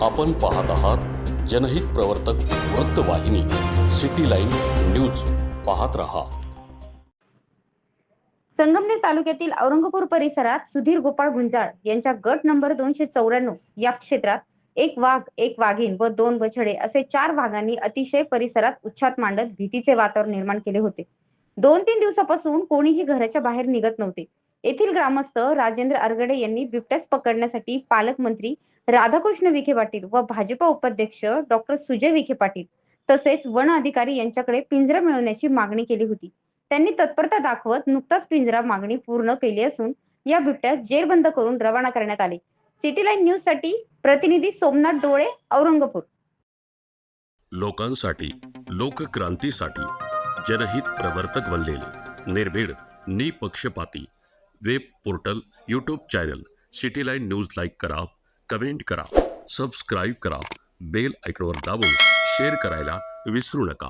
आपण पाहत आहात जनहित प्रवर्तक वृत्तवाहिनी सिटी लाईन न्यूज. पाहत रहा. संगमनेर तालुक्यातील औरंगपूर परिसरात सुधीर गोपाळ गुंजाळ यांच्या गट नंबर 294 या क्षेत्रात एक वाघ, एक वाघीण व 2 बछडे असे 4 वाघांनी अतिशय परिसरात उच्छाद मांडत भीतीचे वातावरण निर्माण केले होते. 2-3 दिवसापासून कोणीही घराच्या बाहेर निघत नव्हते. येथील ग्रामस्थ राजेंद्र अरगडे यांनी बिबट्यास पकडण्यासाठी पालकमंत्री राधाकृष्ण विखे पाटील व भाजपा उपाध्यक्ष डॉक्टर सुजय विखे पाटील तसेच वन अधिकारी यांच्याकडे पिंजरा मिळवण्याची मागणी केली होती. त्यांनी तत्परता दाखवत नुकताच पिंजरा मागणी पूर्ण केली असून या बिबट्यास जेरबंद करून रवाना करण्यात आले. सिटी लाईन न्यूज साठी प्रतिनिधी सोमनाथ डोळे, औरंगपूर. लोकांसाठी, लोकक्रांतीसाठी जनहित प्रवर्तक बनलेले निर्भीड, निपक्षपाती web portal, YouTube channel city line news like करा, कमेंट करा, सबस्क्राईब करा, बेल आयकॉनवर दाबून शेअर करायला विसरू नका.